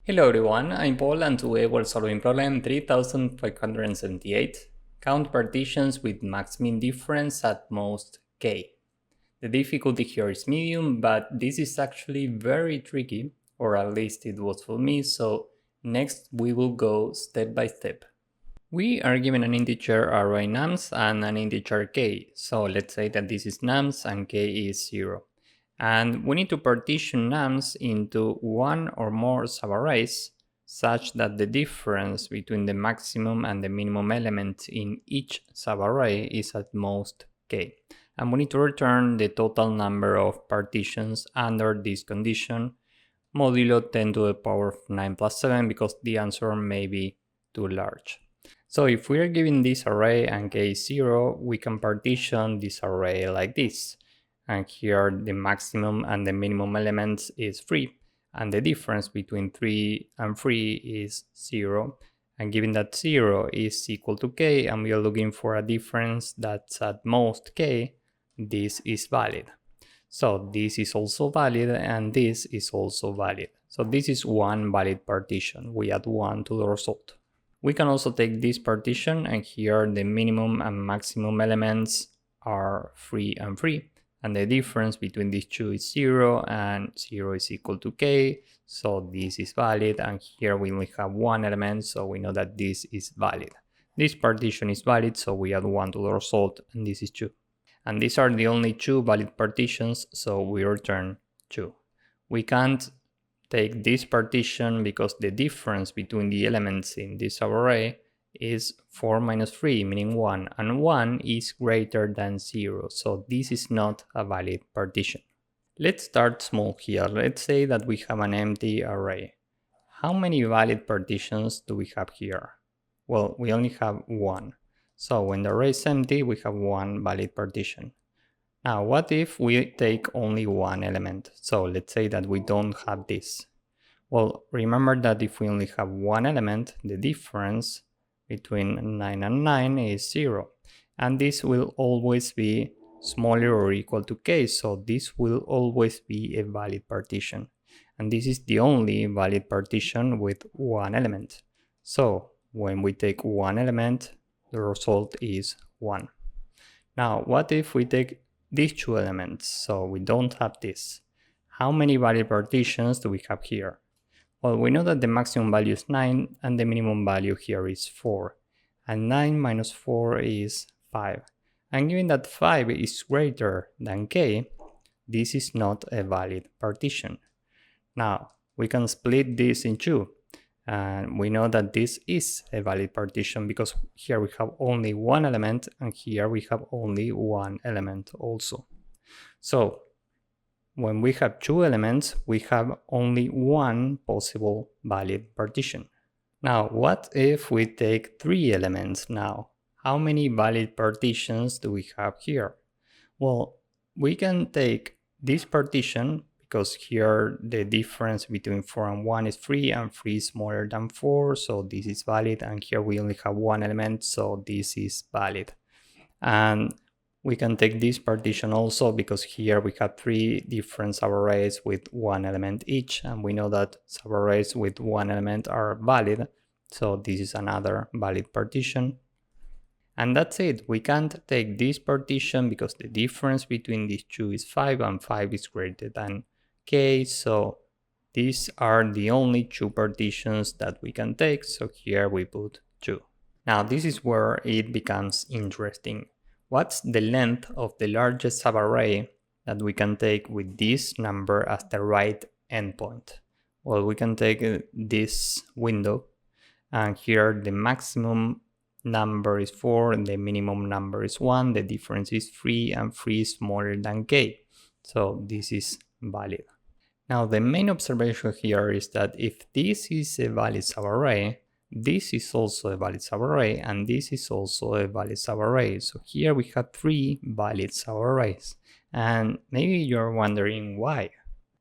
Hello everyone, I'm Paul and today we're solving problem 3578. Count partitions with max mean difference at most k. The difficulty here is medium, but this is actually very tricky, or at least it was for me, so next we will go step by step. We are given an integer array nums and an integer k, so let's say that this is nums and k is 0. And we need to partition nums into one or more subarrays such that the difference between the maximum and the minimum element in each subarray is at most k. And we need to return the total number of partitions under this condition, modulo 10 to the power of 9 plus 7, because the answer may be too large. So if we are given this array and k is 0, we can partition this array like this. And here the maximum and the minimum elements is 3, and the difference between 3 and 3 is 0. And given that 0 is equal to k, and we are looking for a difference that's at most k, this is valid. So this is also valid, and this is also valid. So this is one valid partition. We add 1 to the result. We can also take this partition, and here the minimum and maximum elements are 3 and 3. And the difference between these two is 0, and 0 is equal to k, so this is valid, and here we only have one element, so we know that this is valid. This partition is valid, so we add 1 to the result, and this is 2. And these are the only two valid partitions, so we return 2. We can't take this partition because the difference between the elements in this array is 4 minus 3, meaning 1, and 1 is greater than 0, so this is not a valid partition. Let's start small here. Let's say that we have an empty array. How many valid partitions do we have here? Well, we only have 1. So when the array is empty, we have one valid partition. Now, what if we take only one element? So let's say that we don't have this. Well, remember that if we only have one element, the difference between 9 and 9 is 0. And this will always be smaller or equal to k, so this will always be a valid partition. And this is the only valid partition with one element. So when we take one element, the result is 1. Now, what if we take these two elements? So we don't have this. How many valid partitions do we have here? Well, we know that the maximum value is 9 and the minimum value here is 4. And 9 minus 4 is 5. And given that 5 is greater than k, this is not a valid partition. Now, we can split this in two. And we know that this is a valid partition because here we have only one element and here we have only one element also. So when we have two elements, we have only one possible valid partition. Now, what if we take three elements now? How many valid partitions do we have here? Well, we can take this partition because here the difference between 4 and 1 is 3 and 3 is smaller than 4, so this is valid, and here we only have one element, so this is valid. And we can take this partition also because here we have three different subarrays with one element each, and we know that subarrays with one element are valid, so this is another valid partition. And that's it. We can't take this partition because the difference between these two is 5 and 5 is greater than k, so these are the only two partitions that we can take, so here we put 2. Now this is where it becomes interesting. What's the length of the largest subarray that we can take with this number as the right endpoint? Well, we can take this window, and here the maximum number is 4 and the minimum number is 1, the difference is 3 and 3 is smaller than k, so this is valid. Now the main observation here is that if this is a valid subarray, this is also a valid subarray, and this is also a valid subarray. So here we have three valid subarrays. And maybe you're wondering why.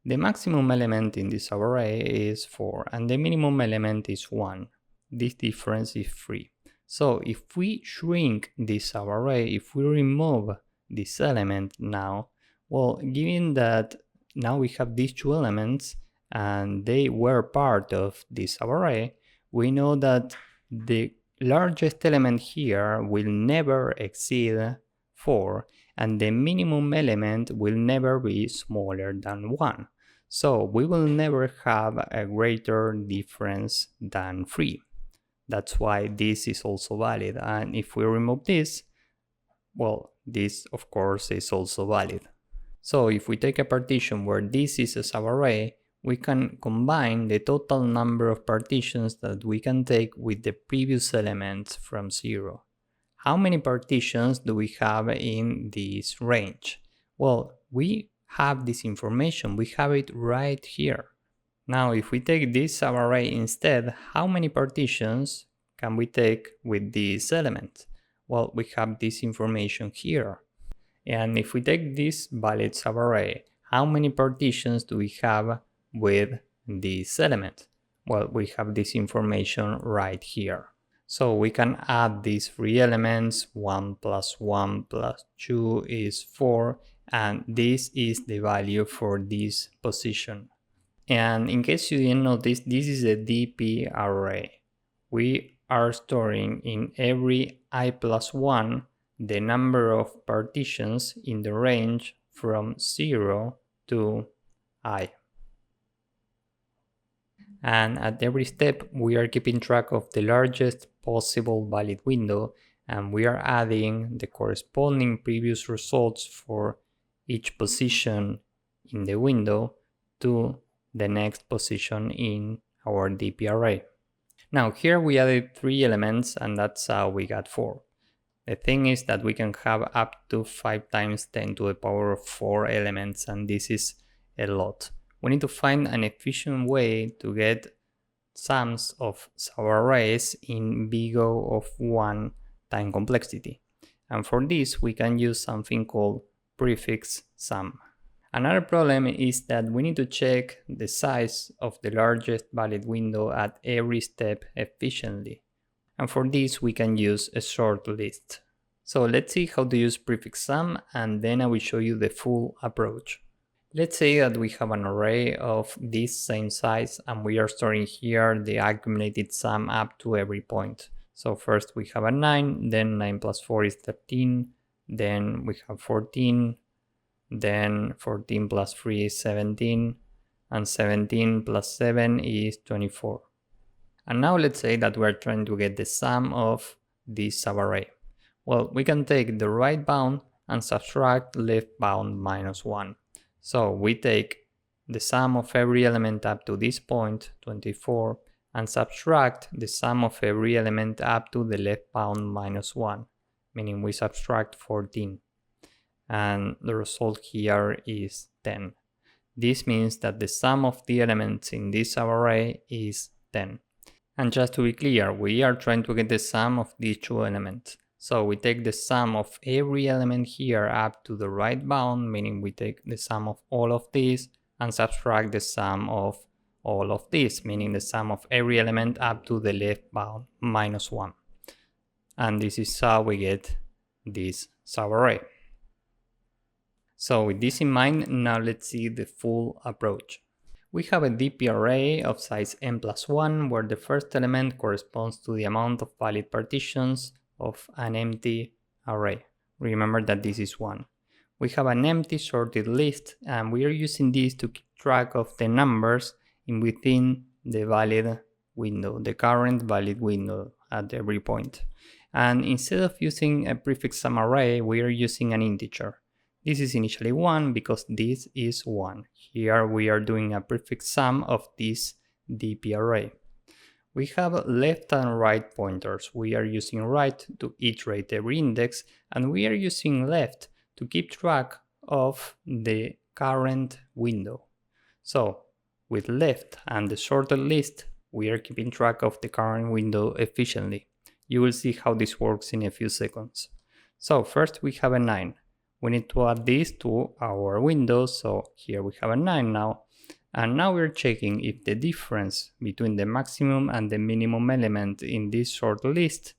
The maximum element in this subarray is 4, and the minimum element is 1. This difference is 3. So if we shrink this subarray, if we remove this element now, well, given that now we have these two elements, and they were part of this subarray, we know that the largest element here will never exceed 4, and the minimum element will never be smaller than 1. So we will never have a greater difference than 3. That's why this is also valid. And if we remove this, well, this of course is also valid. So if we take a partition where this is a subarray, we can combine the total number of partitions that we can take with the previous elements from 0. How many partitions do we have in this range? Well, we have this information, we have it right here. Now, if we take this subarray instead, how many partitions can we take with this element? Well, we have this information here. And if we take this valid subarray, how many partitions do we have with this element? Well, we have this information right here. So we can add these 3 elements, 1 plus 1 plus 2 is 4, and this is the value for this position. And in case you didn't notice, this is a DP array. We are storing in every I plus 1 the number of partitions in the range from 0 to I. And at every step, we are keeping track of the largest possible valid window, and we are adding the corresponding previous results for each position in the window to the next position in our DP array. Now here we added 3 elements, and that's how we got 4. The thing is that we can have up to 5 times 10 to the power of 4 elements, and this is a lot. We need to find an efficient way to get sums of subarrays in big O of 1 time complexity. And for this, we can use something called prefix sum. Another problem is that we need to check the size of the largest valid window at every step efficiently. And for this, we can use a sort list. So let's see how to use prefix sum, and then I will show you the full approach. Let's say that we have an array of this same size, and we are storing here the accumulated sum up to every point. So first we have a 9, then 9 plus 4 is 13, then we have 14, then 14 plus 3 is 17, and 17 plus 7 is 24. And now let's say that we're trying to get the sum of this subarray. Well, we can take the right bound and subtract left bound minus 1. So we take the sum of every element up to this point, 24, and subtract the sum of every element up to the left bound minus 1, meaning we subtract 14. And the result here is 10. This means that the sum of the elements in this subarray is 10. And just to be clear, we are trying to get the sum of these 2 elements. So we take the sum of every element here up to the right bound, meaning we take the sum of all of these, and subtract the sum of all of this, meaning the sum of every element up to the left bound minus 1. And this is how we get this subarray. So with this in mind, now let's see the full approach. We have a DP array of size n plus 1, where the first element corresponds to the amount of valid partitions of an empty array. Remember that this is 1. We have an empty sorted list, and we are using this to keep track of the numbers within the valid window, the current valid window at every point. And instead of using a prefix sum array, we are using an integer. This is initially 1 because this is 1. Here we are doing a prefix sum of this DP array. We have left and right pointers. We are using right to iterate every index, and we are using left to keep track of the current window. So with left and the sorted list, we are keeping track of the current window efficiently. You will see how this works in a few seconds. So first we have a 9. We need to add this to our window, so here we have a 9 now. And now we're checking if the difference between the maximum and the minimum element in this sort list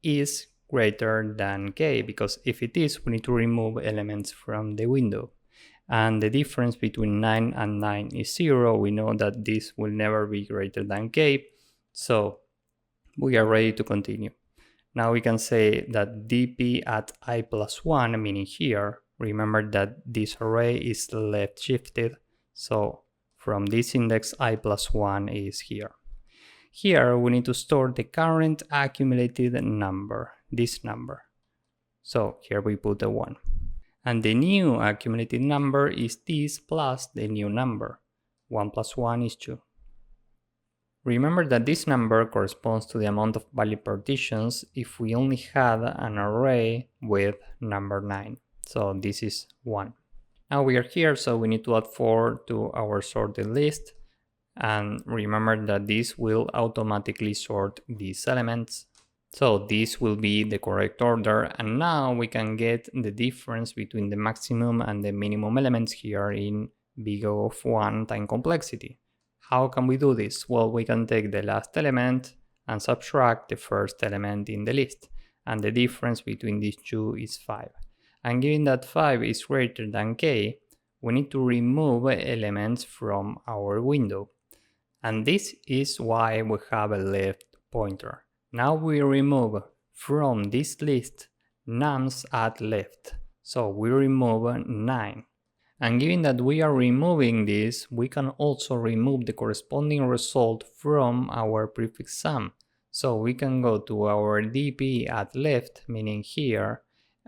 is greater than k, because if it is, we need to remove elements from the window. and the difference between 9 and 9 is 0, we know that this will never be greater than k, so we are ready to continue. Now we can say that dp at I plus 1, meaning here, remember that this array is left shifted, so from this index I plus 1 is here. Here we need to store the current accumulated number, this number. So here we put a 1. And the new accumulated number is this plus the new number. 1 plus 1 is 2. Remember that this number corresponds to the amount of valid partitions if we only had an array with number 9. So this is 1. Now we are here, so we need to add 4 to our sorted list. And remember that this will automatically sort these elements. So this will be the correct order, and now we can get the difference between the maximum and the minimum elements here in big O of 1 time complexity. How can we do this? Well, we can take the last element and subtract the first element in the list, and the difference between these two is 5. And given that 5 is greater than k, we need to remove elements from our window. And this is why we have a left pointer. Now we remove from this list nums at left. So we remove 9. And given that we are removing this, we can also remove the corresponding result from our prefix sum. So we can go to our dp at left, meaning here,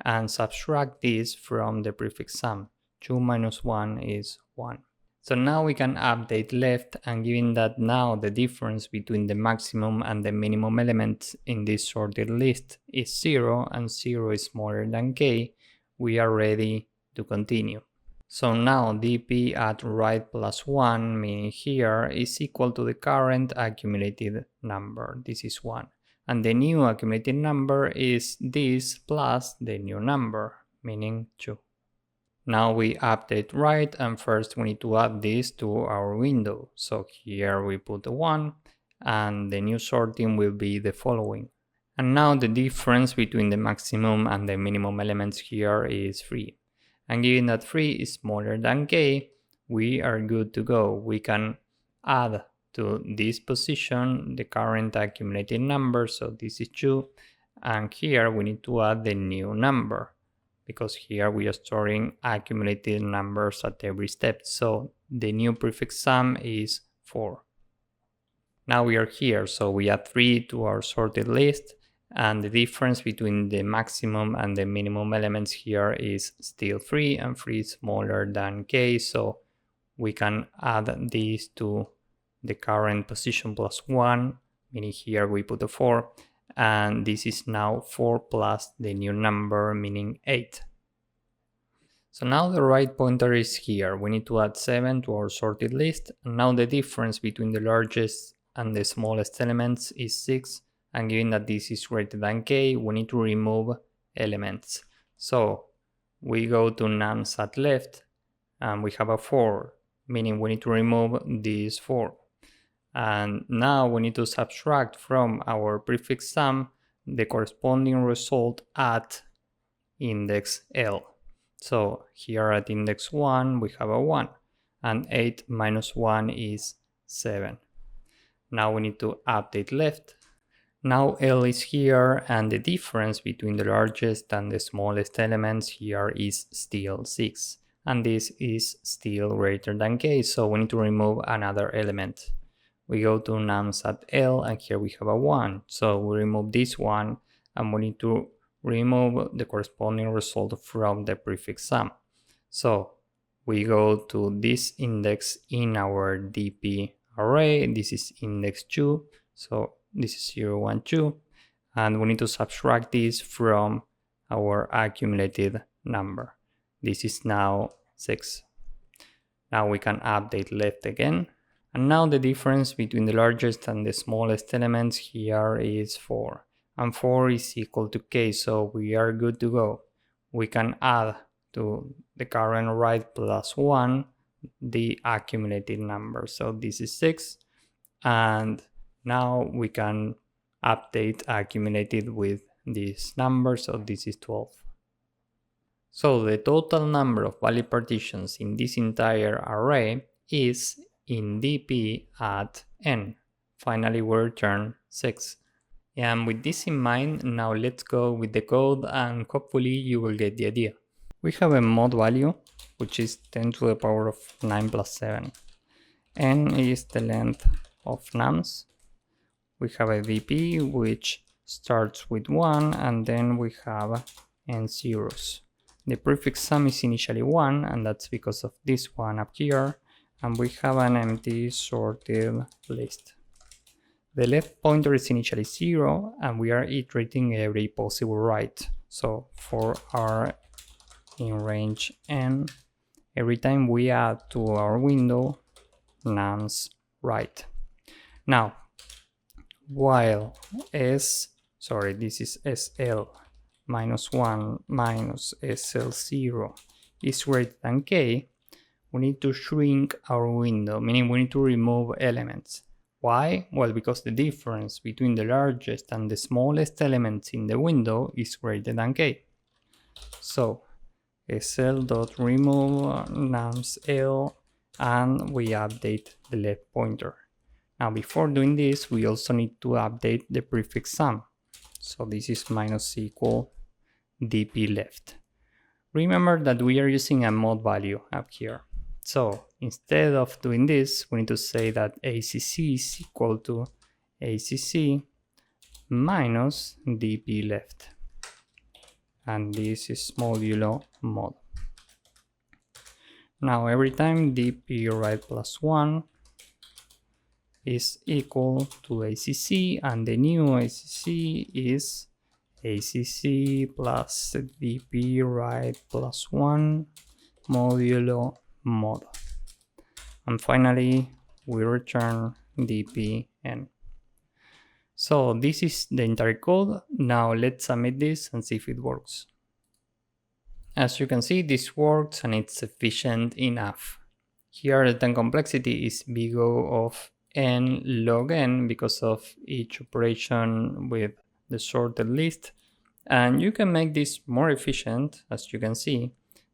and subtract this from the prefix sum. 2 minus 1 is 1. So now we can update left, and given that now the difference between the maximum and the minimum elements in this sorted list is 0 and 0 is smaller than k, we are ready to continue. So now dp at right plus 1, meaning here, is equal to the current accumulated number. This is 1. And the new accumulated number is this plus the new number, meaning 2. Now we update right, and first we need to add this to our window. So here we put a 1, and the new sorting will be the following. And now the difference between the maximum and the minimum elements here is 3. And given that 3 is smaller than k, we are good to go. We can add to this position the current accumulated number, so this is 2, and here we need to add the new number, because here we are storing accumulated numbers at every step, so the new prefix sum is 4. Now we are here, so we add 3 to our sorted list, and the difference between the maximum and the minimum elements here is still 3, and 3 is smaller than k, so we can add these to the current position plus 1, meaning here we put a 4, and this is now 4 plus the new number, meaning 8. So now the right pointer is here. We need to add 7 to our sorted list, and now the difference between the largest and the smallest elements is 6, and given that this is greater than k, we need to remove elements. So we go to nums at left, and we have a 4, meaning we need to remove this 4. And now we need to subtract from our prefix sum the corresponding result at index L. So here at index 1 we have a 1, and 8 minus 1 is 7. Now we need to update left. Now L is here, and the difference between the largest and the smallest elements here is still 6. And this is still greater than k, so we need to remove another element. We go to nums at L, and here we have a 1. So we remove this one, and we need to remove the corresponding result from the prefix sum. So we go to this index in our dp array. This is index 2. So this is 0, 1, 2, and we need to subtract this from our accumulated number. This is now 6. Now we can update left again, and now the difference between the largest and the smallest elements here is 4, and 4 is equal to k, so we are good to go. We can add to the current right plus 1 the accumulated number, so this is 6, and now we can update accumulated with this number, so this is 12. So the total number of valid partitions in this entire array is in dp at n. Finally, we return 6. And with this in mind, now let's go with the code and hopefully you will get the idea. We have a mod value, which is 10 to the power of 9 plus 7. N is the length of nums. We have a VP, which starts with 1, and then we have n zeros. The prefix sum is initially 1, and that's because of this one up here, and we have an empty sorted list. The left pointer is initially 0, and we are iterating every possible right. So for our in range n, every time we add to our window nums right. Now, while this is SL minus 1 minus SL0 is greater than k, we need to shrink our window, meaning we need to remove elements. Why? Well, because the difference between the largest and the smallest elements in the window is greater than k. So sl.remove nums l, and we update the left pointer. Now before doing this, we also need to update the prefix sum. So this is minus equal dp left. Remember that we are using a mod value up here. So instead of doing this, we need to say that ACC is equal to ACC minus dp left. And this is modulo mod. Now every time dp right plus 1 is equal to ACC, and the new ACC is ACC plus dp right plus 1 modulo mod. And finally, we return dpn. So this is the entire code. Now let's submit this and see if it works. As you can see, this works and it's efficient enough. Here the time complexity is big O of n log n because of each operation with the sorted list. And you can make this more efficient, as you can see,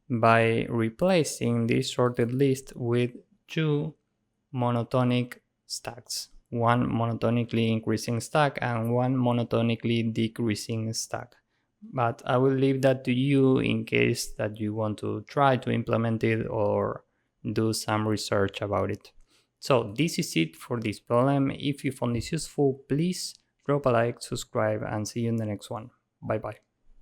by replacing this sorted list with 2 monotonic stacks. One monotonically increasing stack and one monotonically decreasing stack. But I will leave that to you in case that you want to try to implement it or do some research about it. So this is it for this problem. If you found this useful, please drop a like, subscribe, and see you in the next one. Bye bye.